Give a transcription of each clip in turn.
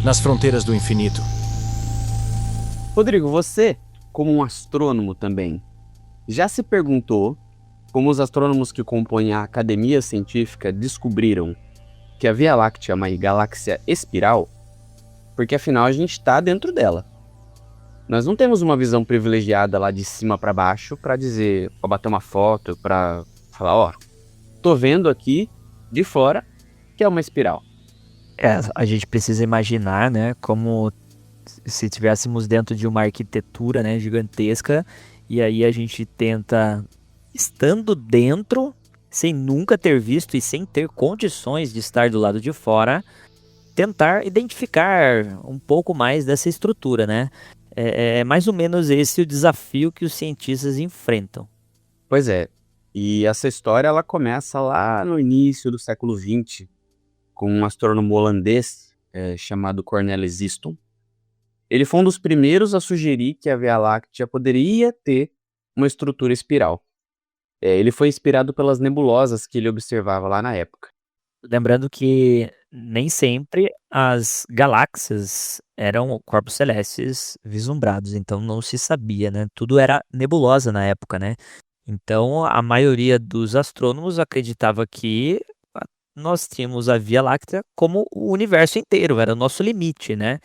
nas fronteiras do infinito. Rodrigo, você, como um astrônomo também, já se perguntou como os astrônomos que compõem a Academia Científica descobriram que a Via Láctea é uma galáxia espiral? Porque afinal a gente está dentro dela. Nós não temos uma visão privilegiada lá de cima para baixo para dizer, para bater uma foto, para falar, ó, tô vendo aqui de fora que é uma espiral. A gente precisa imaginar, né, como se estivéssemos dentro de uma arquitetura, né, gigantesca, e aí a gente tenta, estando dentro, sem nunca ter visto e sem ter condições de estar do lado de fora, tentar identificar um pouco mais dessa estrutura, né? É mais ou menos esse o desafio que os cientistas enfrentam. Pois é, e essa história ela começa lá no início do século XX, com um astrônomo holandês chamado Cornelis Easton. Ele foi um dos primeiros a sugerir que a Via Láctea poderia ter uma estrutura espiral. Ele foi inspirado pelas nebulosas que ele observava lá na época. Lembrando que nem sempre as galáxias eram corpos celestes vislumbrados, então não se sabia, né? Tudo era nebulosa na época, né? Então a maioria dos astrônomos acreditava que nós tínhamos a Via Láctea como o universo inteiro, era o nosso limite, né?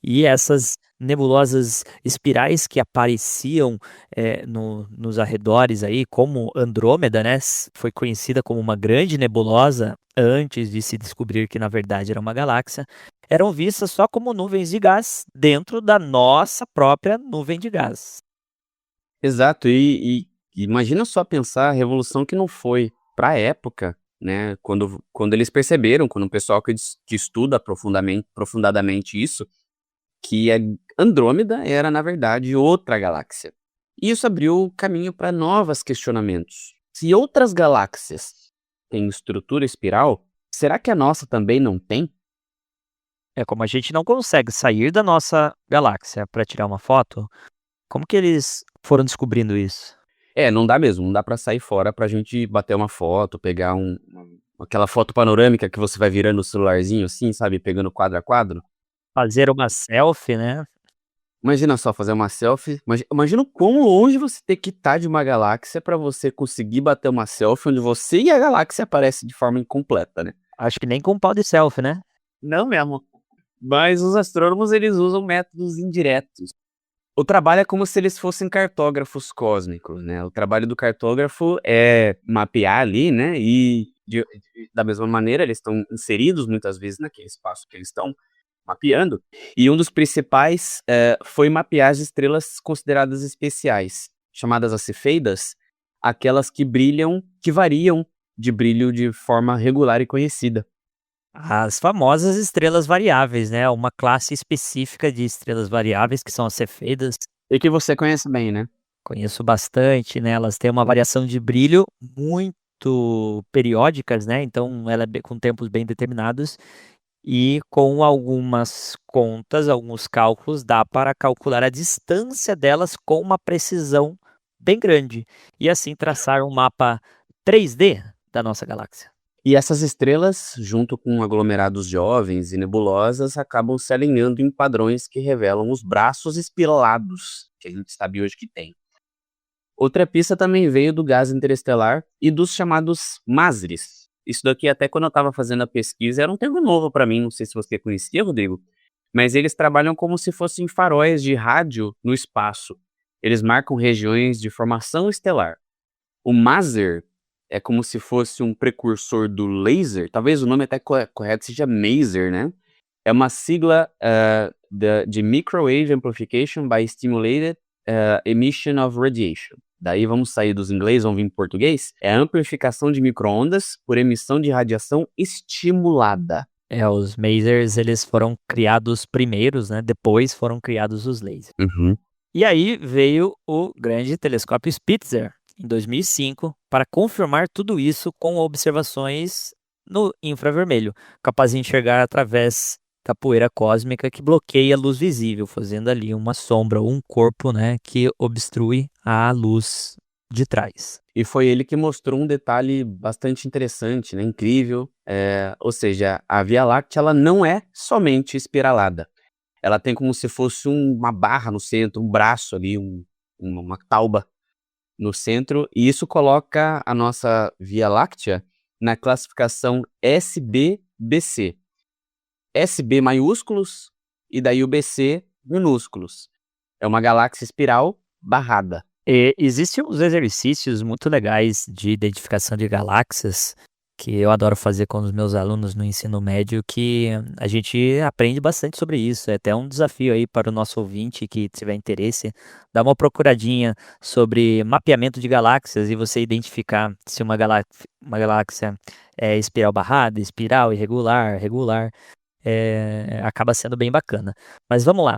E essas nebulosas espirais que apareciam nos arredores aí, como Andrômeda, né? Foi conhecida como uma grande nebulosa antes de se descobrir que na verdade era uma galáxia, eram vistas só como nuvens de gás dentro da nossa própria nuvem de gás. Exato, e imagina só pensar a revolução que não foi para a época, né? Quando eles perceberam, quando o pessoal que estuda profundadamente isso, que a Andrômeda era, na verdade, outra galáxia. E isso abriu caminho para novos questionamentos. Se outras galáxias têm estrutura espiral, será que a nossa também não tem? Como a gente não consegue sair da nossa galáxia para tirar uma foto, como que eles foram descobrindo isso? Não dá mesmo, não dá para sair fora pra gente bater uma foto, pegar aquela foto panorâmica que você vai virando o celularzinho assim, sabe, pegando quadro a quadro. Fazer uma selfie, né? Imagina só fazer uma selfie. Imagina o quão longe você ter que estar de uma galáxia para você conseguir bater uma selfie onde você e a galáxia aparecem de forma incompleta, né? Acho que nem com pau de selfie, né? Não mesmo. Mas os astrônomos, eles usam métodos indiretos. O trabalho é como se eles fossem cartógrafos cósmicos, né? O trabalho do cartógrafo é mapear ali, né? E da mesma maneira, eles estão inseridos muitas vezes naquele espaço que eles estão mapeando. E um dos principais foi mapear as estrelas consideradas especiais, chamadas as cefeidas, aquelas que brilham, que variam de brilho de forma regular e conhecida. As famosas estrelas variáveis, né? Uma classe específica de estrelas variáveis, que são as cefeidas. E que você conhece bem, né? Conheço bastante, né? Elas têm uma variação de brilho muito periódicas, né? Então, ela é com tempos bem determinados. E com algumas contas, alguns cálculos, dá para calcular a distância delas com uma precisão bem grande. E assim traçar um mapa 3D da nossa galáxia. E essas estrelas, junto com aglomerados jovens e nebulosas, acabam se alinhando em padrões que revelam os braços espiralados que a gente sabe hoje que tem. Outra pista também veio do gás interestelar e dos chamados MASRES. Isso daqui, até quando eu estava fazendo a pesquisa, era um termo novo para mim, não sei se você conhecia, Rodrigo, mas eles trabalham como se fossem faróis de rádio no espaço. Eles marcam regiões de formação estelar. O MASER é como se fosse um precursor do laser, talvez o nome até correto seja MASER, né? É uma sigla de Microwave Amplification by Stimulated Emission of Radiation. Daí vamos sair dos inglês, vamos vir em português. É a amplificação de micro-ondas por emissão de radiação estimulada. Os masers, eles foram criados primeiros, né? Depois foram criados os lasers. Uhum. E aí veio o grande telescópio Spitzer, em 2005, para confirmar tudo isso com observações no infravermelho, capaz de enxergar através da poeira cósmica que bloqueia a luz visível, fazendo ali uma sombra ou um corpo, né, que obstrui a luz de trás. E foi ele que mostrou um detalhe bastante interessante, né, incrível, ou seja, a Via Láctea ela não é somente espiralada, ela tem como se fosse uma barra no centro, um braço ali, uma tauba no centro, e isso coloca a nossa Via Láctea na classificação SB-BC. SB maiúsculos e daí o BC minúsculos. É uma galáxia espiral barrada. Existem uns exercícios muito legais de identificação de galáxias que eu adoro fazer com os meus alunos no ensino médio, que a gente aprende bastante sobre isso. É até um desafio aí para o nosso ouvinte que tiver interesse, dar uma procuradinha sobre mapeamento de galáxias e você identificar se uma galáxia é espiral barrada, espiral, irregular, regular. Acaba sendo bem bacana. Mas vamos lá.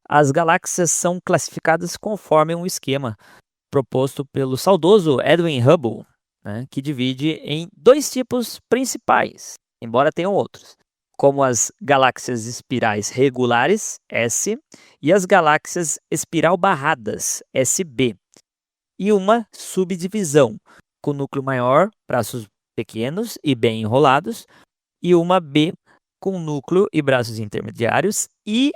As galáxias são classificadas conforme um esquema proposto pelo saudoso Edwin Hubble, né, que divide em dois tipos principais, embora tenham outros, como as galáxias espirais regulares, S, e as galáxias espiral barradas, SB, e uma subdivisão, com núcleo maior, braços pequenos e bem enrolados, e uma B com núcleo e braços intermediários, e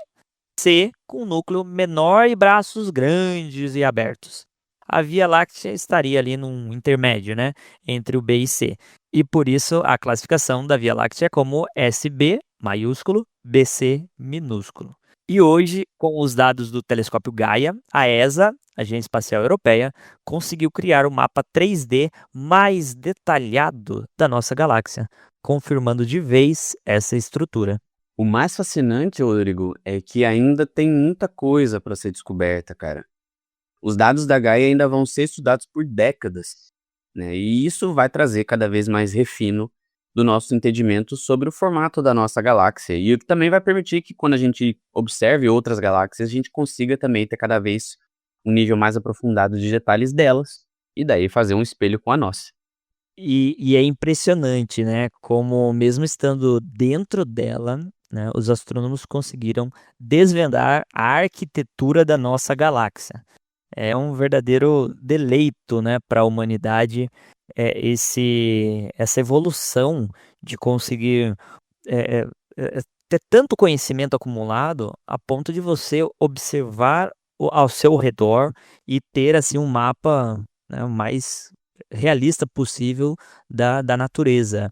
C com núcleo menor e braços grandes e abertos. A Via Láctea estaria ali num intermédio, né, entre o B e C. E por isso a classificação da Via Láctea é como SB maiúsculo, BC minúsculo. E hoje, com os dados do telescópio Gaia, a ESA, Agência Espacial Europeia, conseguiu criar o mapa 3D mais detalhado da nossa galáxia, confirmando de vez essa estrutura. O mais fascinante, Rodrigo, é que ainda tem muita coisa para ser descoberta, cara. Os dados da Gaia ainda vão ser estudados por décadas, né? E isso vai trazer cada vez mais refino do nosso entendimento sobre o formato da nossa galáxia. E o que também vai permitir que, quando a gente observe outras galáxias, a gente consiga também ter cada vez um nível mais aprofundado de detalhes delas, e daí fazer um espelho com a nossa. E é impressionante, né, como mesmo estando dentro dela, né, os astrônomos conseguiram desvendar a arquitetura da nossa galáxia. É um verdadeiro deleito, né, para a humanidade, essa evolução de conseguir é, é, ter tanto conhecimento acumulado a ponto de você observar ao seu redor e ter assim um mapa, né, o mais realista possível da natureza.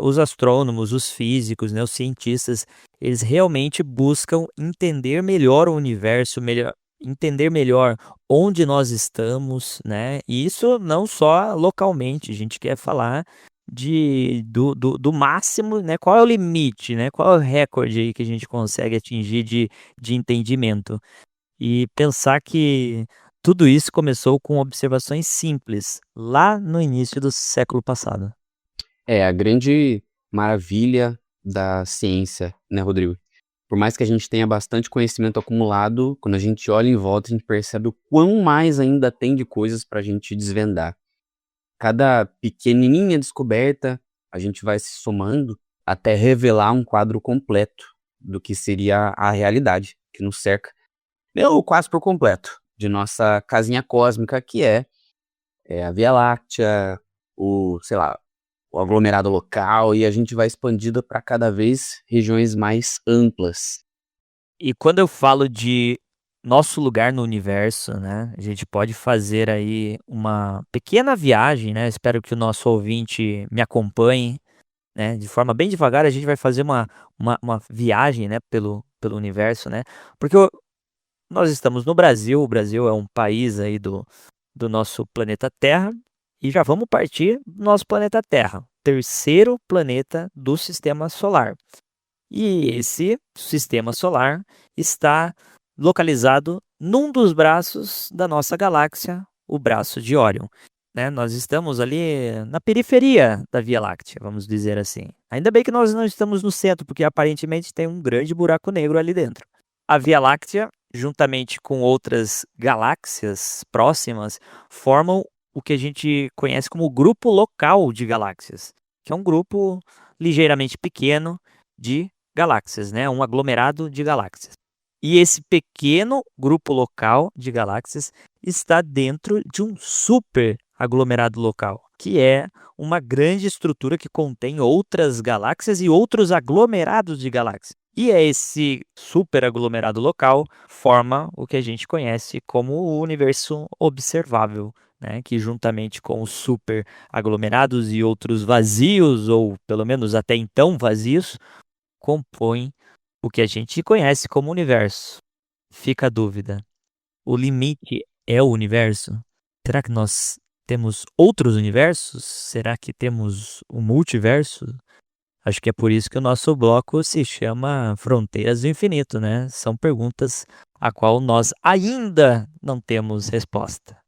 Os astrônomos, os físicos, né, os cientistas, eles realmente buscam entender melhor o universo, entender melhor onde nós estamos, né? E isso não só localmente, a gente quer falar do máximo, né? Qual é o limite, né? Qual é o recorde aí que a gente consegue atingir de entendimento? E pensar que tudo isso começou com observações simples, lá no início do século passado. É a grande maravilha da ciência, né, Rodrigo? Por mais que a gente tenha bastante conhecimento acumulado, quando a gente olha em volta, a gente percebe o quão mais ainda tem de coisas para a gente desvendar. Cada pequenininha descoberta, a gente vai se somando até revelar um quadro completo do que seria a realidade que nos cerca, ou quase por completo, de nossa casinha cósmica, que é a Via Láctea, sei lá, o aglomerado local, e a gente vai expandindo para cada vez regiões mais amplas. E quando eu falo de nosso lugar no universo, né, a gente pode fazer aí uma pequena viagem, né? Espero que o nosso ouvinte me acompanhe, né? De forma bem devagar, a gente vai fazer uma viagem, né, pelo universo, né? Porque nós estamos no Brasil, o Brasil é um país aí do nosso planeta Terra, e já vamos partir do nosso planeta Terra, terceiro planeta do sistema solar. E esse sistema solar está localizado num dos braços da nossa galáxia, o braço de Órion. Né? Nós estamos ali na periferia da Via Láctea, vamos dizer assim. Ainda bem que nós não estamos no centro, porque aparentemente tem um grande buraco negro ali dentro. A Via Láctea, juntamente com outras galáxias próximas, formam o que a gente conhece como grupo local de galáxias, que é um grupo ligeiramente pequeno de galáxias, né? Um aglomerado de galáxias. E esse pequeno grupo local de galáxias está dentro de um super aglomerado local, que é uma grande estrutura que contém outras galáxias e outros aglomerados de galáxias. E esse super aglomerado local forma o que a gente conhece como o universo observável, né? Que juntamente com os super aglomerados e outros vazios, ou pelo menos até então vazios, compõem o que a gente conhece como universo. Fica a dúvida: o limite é o universo? Será que nós temos outros universos? Será que temos um multiverso? Acho que é por isso que o nosso bloco se chama Fronteiras do Infinito, né? São perguntas a qual nós ainda não temos resposta.